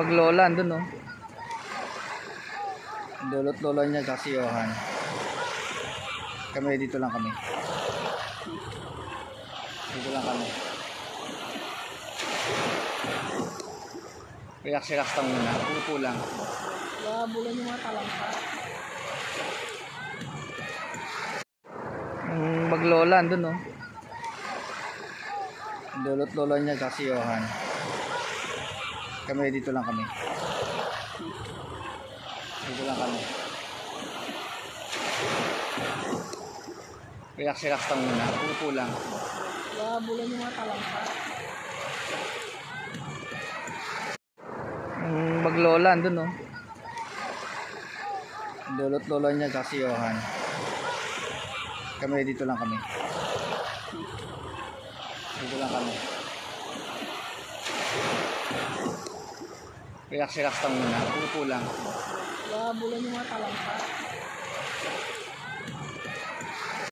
maglola andun oh. Lolo't lola niya tsaka si Johan. Kami dito lang kami. Dito lang kami. Relax-relax lang muna. Upo lang. Bulan yung mga talangka. Maglola andun oh. Lolo't lola niya tsaka si Johan. Kami dito lang kami. Dito lang kami. Relax-relax lang muna. Upo lang. Bulan yung mga talangka. Maglola andun oh. Lolo't lola niya tsaka si Johan. Kami dito lang kami. Dito lang kami. Relax-relax lang muna. Upo lang. Bulan yung mga talangka.